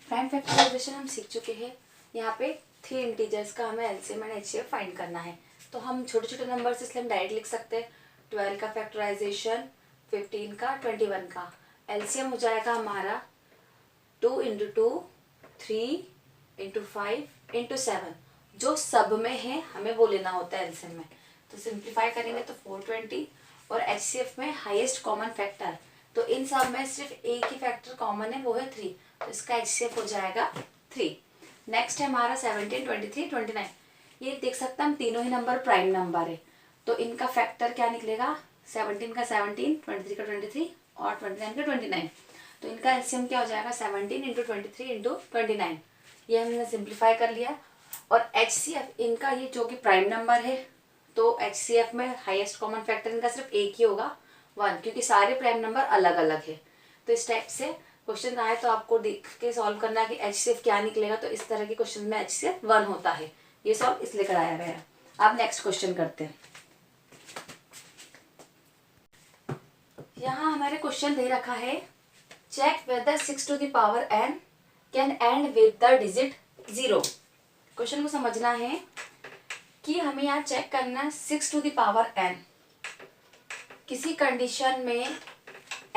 Prime factorisation हम सीख चुके हैं। यहाँ पे 3 इंटीजर्स का हमें एलसीएम एंड एचसीएफ फाइंड करना है। तो हम छोटे छोटे नंबर से इसलिए हम डायरेक्ट लिख सकते हैं। 12 का फैक्टराइजेशन, 15 का, 21 का एलसीएम हो जाएगा हमारा 2 इंटू 2, 3 इंटू 5 इंटू 7। जो सब में है हमें वो लेना होता है एलसीएम में। तो सिंप्लीफाई करेंगे तो 420 और एचसीएफ में हाईएस्ट कॉमन फैक्टर, तो इन सब में सिर्फ एक ही फैक्टर कॉमन है, वो है 3। तो इसका एचसीएफ हो जाएगा 3। नेक्स्ट है हमारा 17, 23, 29। ये देख सकते हैं हम तीनों ही नंबर प्राइम नंबर है, तो इनका फैक्टर क्या निकलेगा? 17 का 17, 23 का 23 और 29 का 29। तो इनका एलसीएम क्या हो जाएगा? 17 इंटू 23 इंटू 29। ये हमने सिंप्लीफाई कर लिया। और एचसीएफ इनका, ये जो कि प्राइम नंबर है, तो एचसीएफ में हाईएस्ट कॉमन फैक्टर इनका सिर्फ एक ही होगा, 1, क्योंकि सारे प्राइम नंबर अलग अलग है। तो इस टाइप से क्वेश्चन आए तो आपको देख के सॉल्व करना है कि एचसीएफ क्या निकलेगा। तो इस तरह के क्वेश्चन में एचसीएफ 1 होता है। ये सॉल्व इसलिए कराया गया है। अब नेक्स्ट क्वेश्चन करते हैं। यहाँ हमारे क्वेश्चन दे रखा है, check whether 6 to the power n can end with the digit 0। Question को समझना है कि हमें यहाँ चेक करना है 6 टू द पावर n किसी कंडीशन में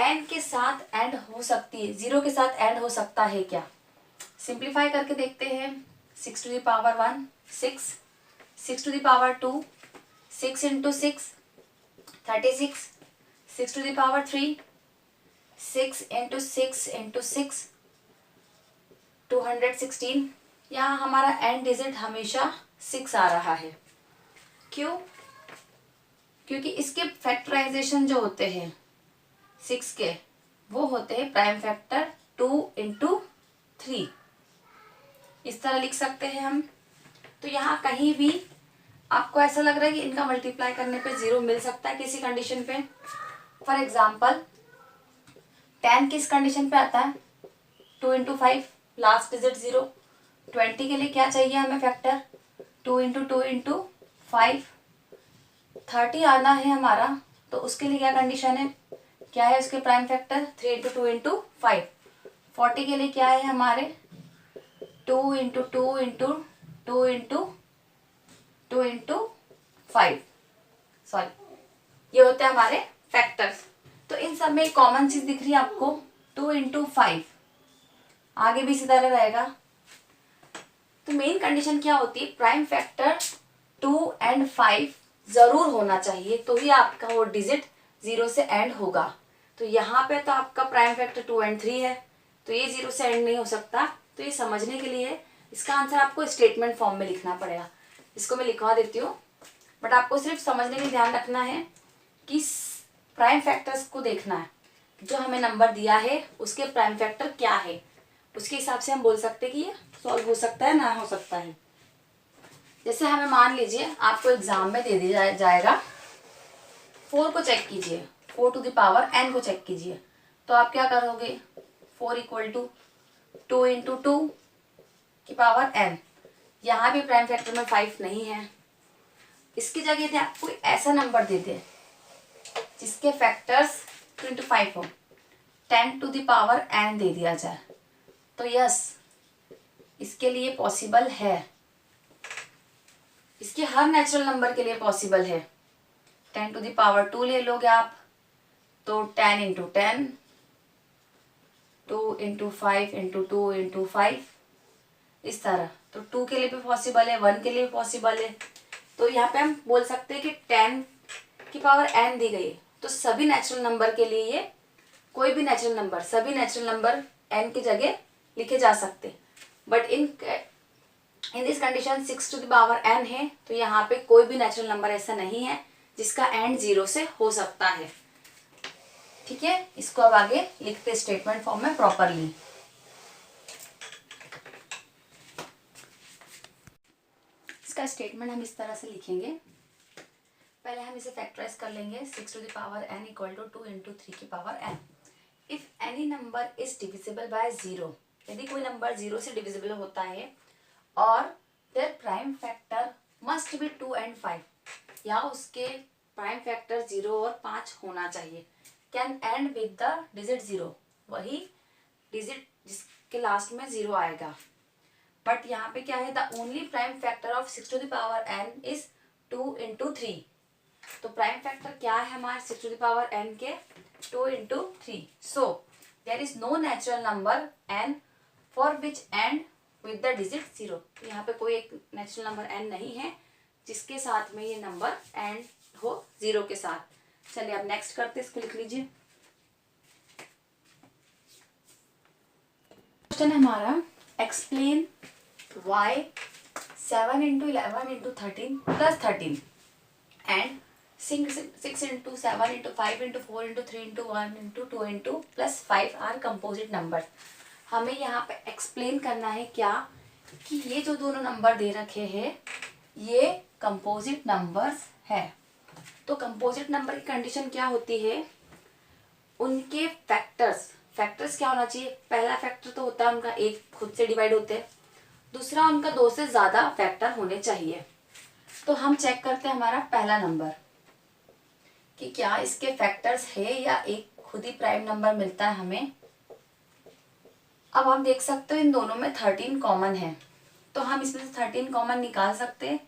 n के साथ एंड हो सकती है, 0 के साथ एंड हो सकता है क्या? सिंप्लीफाई करके देखते हैं। 6 to the power 1 6, 6 to the power 2 6 into 6 36, 6 to the power 3 6 into 6 into 6 216। यहाँ हमारा एंड डिजिट हमेशा 6 आ रहा है। क्यों? क्योंकि इसके फैक्टराइजेशन जो होते हैं 6 के, वो होते हैं प्राइम फैक्टर 2 इंटू 3। इस तरह लिख सकते हैं हम। तो यहाँ कहीं भी आपको ऐसा लग रहा है कि इनका मल्टीप्लाई करने पे 0 मिल सकता है किसी कंडीशन पे। फॉर एग्जाम्पल 10 किस कंडीशन पे आता है? 2 इंटू 5, लास्ट डिजिट 0। 20 के लिए क्या चाहिए हमें फैक्टर? 2 into 2 into 5। 30 आना है हमारा, तो उसके लिए क्या कंडीशन है? क्या है उसके प्राइम फैक्टर? 3 into 2 into 5। 40 के लिए क्या है हमारे? 2 into 2 into 2 into 2 into 5। Sorry, ये होते हैं हमारे फैक्टर्स। तो इन सब में एक कॉमन चीज दिख रही है आपको, 2 इंटू 5। आगे भी इसी तरह रहेगा। तो मेन कंडीशन क्या होती है? प्राइम फैक्टर 2 एंड 5 जरूर होना चाहिए, तो ही आपका वो डिजिट 0 से एंड होगा। तो यहाँ पे तो आपका प्राइम फैक्टर 2 एंड 3 है, तो ये 0 से एंड नहीं हो सकता। तो ये समझने के लिए इसका आंसर आपको स्टेटमेंट फॉर्म में लिखना पड़ेगा। इसको मैं लिखवा देती हूँ, बट आपको सिर्फ समझने के लिए ध्यान रखना है कि प्राइम फैक्टर्स को देखना है। जो हमें नंबर दिया है उसके प्राइम फैक्टर क्या है, उसके हिसाब से हम बोल सकते हैं कि ये सॉल्व हो सकता है ना हो सकता है। जैसे हमें मान लीजिए आपको एग्जाम में दे दिया जाएगा 4 को चेक कीजिए, 4 टू द पावर n को चेक कीजिए। तो आप क्या करोगे? 4 इक्वल टू 2 इंटू 2 की पावर n। यहाँ भी प्राइम फैक्टर में 5 नहीं है। इसकी जगह यदि आपको ऐसा नंबर दे दे जिसके फैक्टर्स 2 इंटू 5 हो, 10 टू द पावर n दे दिया जाए, तो यस इसके लिए पॉसिबल है। इसके हर नेचुरल नंबर के लिए पॉसिबल है। 10 टू द पावर 2 ले लोगे आप, तो 10 इंटू 10, 2 इंटू 5 इंटू 2 इंटू 5, इस तरह। तो 2 के लिए भी पॉसिबल है, 1 के लिए भी पॉसिबल है। तो यहाँ पे हम बोल सकते हैं कि 10 की पावर n दी गई है, तो सभी नेचुरल नंबर के लिए ये, कोई भी नेचुरल नंबर, सभी नेचुरल नंबर n की जगह लिखे जा सकते। But in this condition 6 to the power n है, तो यहाँ पे कोई भी नेचुरल नंबर ऐसा नहीं है जिसका एंड 0 से हो सकता है। ठीक है, इसको अब आगे लिखते स्टेटमेंट फॉर्म में प्रॉपरली। इसका स्टेटमेंट हम इस तरह से लिखेंगे। पहले हम इसे फैक्टराइज कर लेंगे। 6 to the power n equal to 2 into 3 की power n। If any number is divisible by 0, यदि कोई नंबर 0 से डिविजिबल होता है और there prime factor must be 2 and 5, या उसके प्राइम फैक्टर 0 और 5 होना चाहिए। Can end with the digit 0, वही डिजिट के लास्ट में 0 आएगा। बट यहाँ पे क्या है, the only prime factor of 6 to the power n is 2 into 3। तो प्राइम फैक्टर क्या है हमारे 6 टू द पावर n के, 2 into 3। So there is no natural number n for which end with the digit 0। यहाँ पे कोई एक natural number n नहीं है जिसके साथ में ये नंबर एंड हो 0 के साथ। चलिए अब नेक्स्ट करते, इसको लिख लीजिए। क्वेश्चन है हमारा, explain y 7 into 11 into 13 plus 13 and 6 into 7 into 5 into 4 into 3 into 1 into 2 into plus 5 are composite numbers। हमें यहाँ पे एक्सप्लेन करना है क्या, कि ये जो दोनों नंबर दे रखे हैं ये कंपोजिट नंबर्स है। तो कंपोजिट नंबर की कंडीशन क्या होती है, उनके फैक्टर्स क्या होना चाहिए। पहला फैक्टर तो होता है उनका एक खुद से डिवाइड होते हैं, दूसरा उनका 2 से ज़्यादा फैक्टर होने चाहिए। तो हम चेक करते हैं हमारा पहला नंबर कि क्या इसके फैक्टर्स है या एक खुद ही प्राइम नंबर मिलता है हमें। अब आप देख सकते हो इन दोनों में 13 कॉमन है, तो हम इसमें से 13 कॉमन निकाल सकते हैं।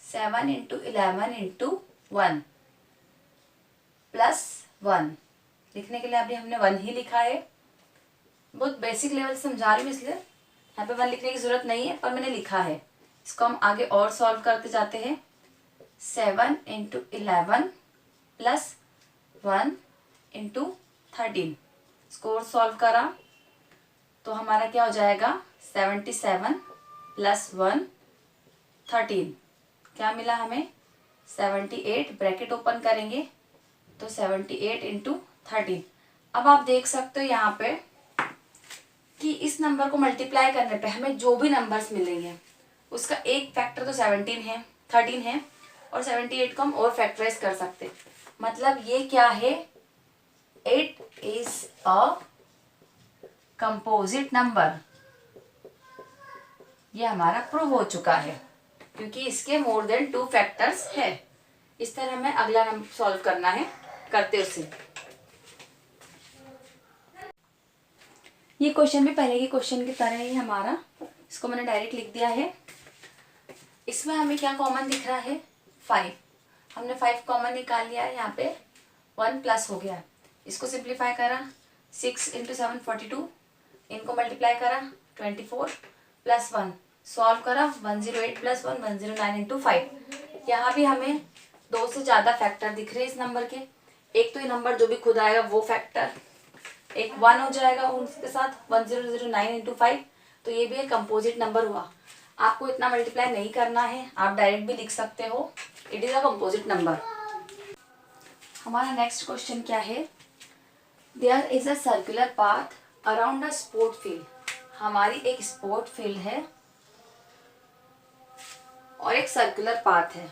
7 into 11 into 1 प्लस 1, लिखने के लिए अभी हमने 1 ही लिखा है। बहुत बेसिक लेवल से समझा रही हूँ इसलिए यहाँ पे 1 लिखने की जरूरत नहीं है, पर मैंने लिखा है। इसको हम आगे और सॉल्व करते जाते हैं। 7 into 11 प्लस 1 into 13, इसको और सॉल्व करा तो हमारा क्या हो जाएगा, 77 प्लस 1 13, क्या मिला हमें 78। ब्रैकेट ओपन करेंगे तो 78 into 13। अब आप देख सकते हो यहाँ पे कि इस नंबर को मल्टीप्लाई करने पे हमें जो भी नंबर्स मिलेंगे उसका एक फैक्टर तो 13 है और 78 को हम और फैक्टराइज कर सकते हैं। मतलब ये क्या है, it is a composite number. ये हमारा प्रूव हो चुका है क्योंकि इसके मोर देन 2 फैक्टर्स है। इस तरह हमें अगला नंबर सॉल्व करना है, करते उसे। ये क्वेश्चन भी पहले के क्वेश्चन की तरह ही हमारा, इसको मैंने डायरेक्ट लिख दिया है। इसमें हमें क्या कॉमन दिख रहा है, 5। हमने 5 कॉमन निकाल लिया है, यहाँ पे 1 प्लस हो गया। इसको सिंप्लीफाई करा, 6 into 7 42, इनको मल्टीप्लाई करा 24 प्लस 1, सॉल्व करा 108 प्लस 1 109 into 5। यहाँ भी हमें 2 से ज़्यादा फैक्टर दिख रहे हैं इस नंबर के। एक तो ये नंबर जो भी खुद आएगा वो फैक्टर, एक 1 हो जाएगा उसके साथ 1009 into 5, तो ये भी एक कंपोजिट नंबर हुआ। आपको इतना मल्टीप्लाई नहीं करना है, आप डायरेक्ट भी लिख सकते हो, it is a composite number. हमारा नेक्स्ट क्वेश्चन क्या है, there is a circular path around a sport field. हमारी एक स्पोर्ट फील्ड है और एक सर्कुलर पाथ है,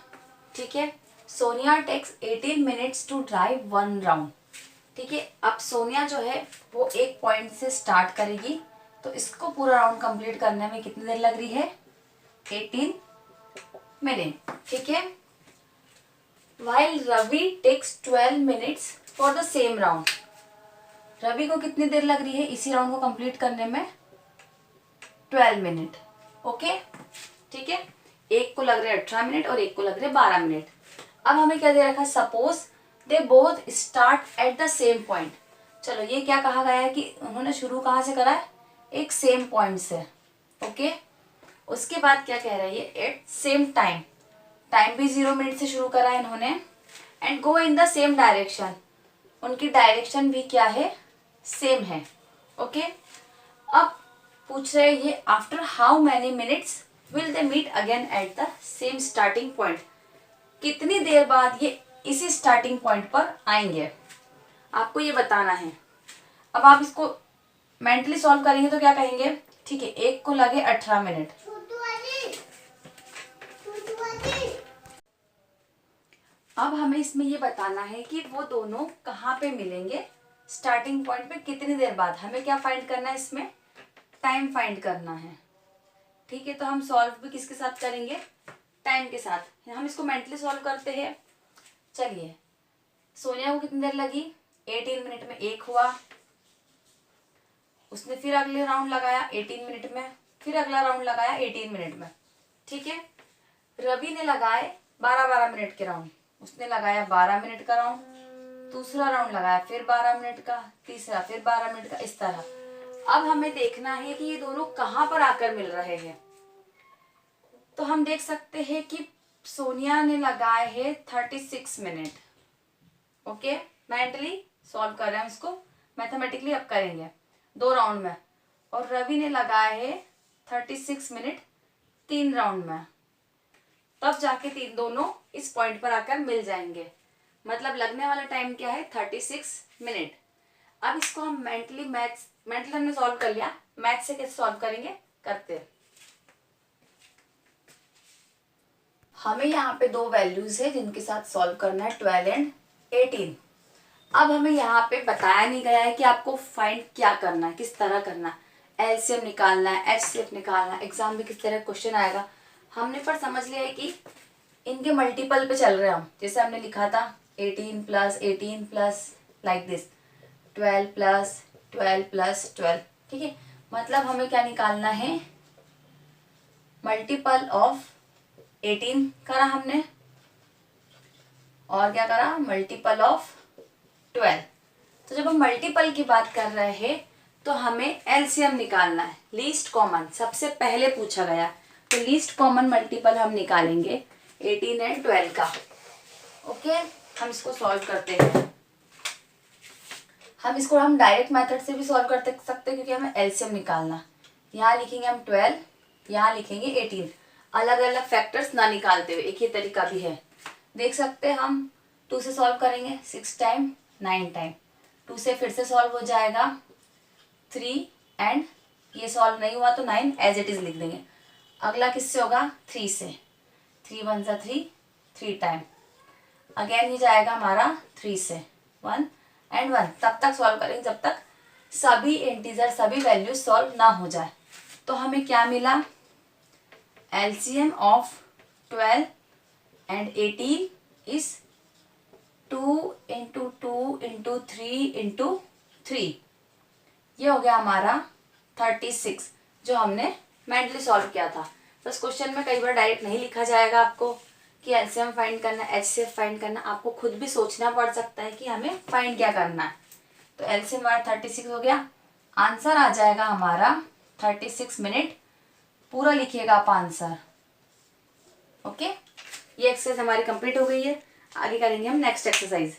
ठीक है। Sonia takes 18 minutes to drive 1 round, ठीक है। अब सोनिया जो है वो एक पॉइंट से स्टार्ट करेगी, तो इसको पूरा राउंड कंप्लीट करने में कितनी देर लग रही है, 18 मिनट, ठीक है। While Ravi takes 12 minutes for the same round. Ravi को कितनी देर लग रही है इसी राउंड को कंप्लीट करने में, 12 मिनट, ओके, ठीक है। एक को लग रहे 18 मिनट और एक को लग रहे 12 मिनट। अब हमें क्या दे रखा है, suppose they both start at the same point. चलो ये क्या कहा गया है कि उन्होंने शुरू कहाँ से करा है, एक सेम पॉइंट से, ओके। उसके बाद क्या कह रही है, एट सेम टाइम, टाइम भी 0 मिनट से शुरू करा है इन्होंने, and go in the same direction, उनकी डायरेक्शन भी क्या है, सेम है, ओके। अब पूछ रहे हैं ये after how many minutes will they meet again at the same starting point, कितनी देर बाद ये इसी स्टार्टिंग पॉइंट पर आएंगे, आपको ये बताना है। अब आप इसको मेंटली सॉल्व करेंगे तो क्या कहेंगे, ठीक है, एक को लगे 18 मिनट, अब हमें इसमें ये बताना है कि वो दोनों कहाँ पे मिलेंगे, स्टार्टिंग पॉइंट पे कितनी देर बाद। हमें क्या फाइंड करना है, इसमें टाइम फाइंड करना है, ठीक है। तो हम सॉल्व भी किसके साथ करेंगे, टाइम के साथ। हम इसको मेंटली सॉल्व करते हैं। चलिए, सोनिया को कितनी देर लगी, 18 मिनट में एक हुआ, उसने फिर अगले राउंड लगाया 18 मिनट में, फिर अगला राउंड लगाया 18 मिनट में, ठीक है। रवि ने लगाए 12-12 मिनट के राउंड, उसने लगाया 12 मिनट का राउंड, दूसरा राउंड लगाया फिर 12 मिनट का, तीसरा फिर 12 मिनट का, इस तरह। अब हमें देखना है कि ये दोनों कहाँ पर आकर मिल रहे हैं। तो हम देख सकते हैं कि सोनिया ने लगाए हैं 36 मिनट, ओके। मेंटली सॉल्व कर रहे हैं उसको, मैथमेटिकली अब करेंगे 2 राउंड में। और रवि ने लगाए है 36 मिनट 3 राउंड में, तब जाके दोनों इस पॉइंट पर आकर मिल जाएंगे। मतलब लगने वाला टाइम क्या है 36 मिनट। अब इसको हम मेंटली हमने सॉल्व कर लिया, मैथ से कैसे सॉल्व करेंगे करते हैं। हमें यहाँ पे 2 वैल्यूज है जिनके साथ सॉल्व करना है, 12 एंड 18। अब हमें यहाँ पे बताया नहीं गया है कि आपको फाइंड क्या करना है, किस तरह करना है, एलसीएम निकालना है, एचसीएफ निकालना है, एग्जाम में किस तरह क्वेश्चन आएगा। हमने पर समझ लिया है कि इनके मल्टीपल पे चल रहे हैं हम, जैसे हमने लिखा था 18 + 18 + लाइक दिस 12 + 12 + 12, ठीक है। मतलब हमें क्या निकालना है, मल्टीपल ऑफ 18 करा हमने, और क्या करा, मल्टीपल ऑफ 12। तो जब हम मल्टीपल की बात कर रहे हैं तो हमें एलसीएम निकालना है, लीस्ट कॉमन सबसे पहले पूछा गया। तो लीस्ट कॉमन मल्टीपल हम निकालेंगे 18 एंड 12 का, ओके। हम इसको सॉल्व करते हैं। हम डायरेक्ट मेथड से भी सॉल्व कर सकते हैं क्योंकि हमें एलसीएम निकालना। यहाँ लिखेंगे हम 12, यहाँ लिखेंगे 18, अलग अलग फैक्टर्स ना निकालते हुए, एक ही तरीका भी है। देख सकते हैं हम 2 से सॉल्व करेंगे 6 टाइम 9 टाइम, 2 से फिर से सॉल्व हो जाएगा 3 एंड ये सॉल्व नहीं हुआ तो 9 एज इट इज लिख देंगे। अगला किससे होगा, 3 से, 3 × 1 = 3, 3 टाइम। अगेन ये जाएगा हमारा 3 से, 1 एंड 1। तब तक सॉल्व करेंगे जब तक सभी इंटीजर सभी वैल्यू सॉल्व ना हो जाए। तो हमें क्या मिला, एलसीएम ऑफ 12 एंड 18 इज 2 × 2 × 3 × 3। ये हो गया हमारा 36 जो हमने मेंटली सॉल्व किया था। बस क्वेश्चन में कई बार डायरेक्ट नहीं लिखा जाएगा आपको कि एलसीएम फाइंड करना, एचसीएफ फाइंड करना, आपको खुद भी सोचना पड़ सकता है कि हमें फाइंड क्या करना है। तो एलसीएम हमारा 36 हो गया, आंसर आ जाएगा हमारा 36 मिनट। पूरा लिखिएगा आप आंसर, ओके। ये एक्सरसाइज हमारी कंप्लीट हो गई है। आगे करेंगे हम नेक्स्ट एक्सरसाइज।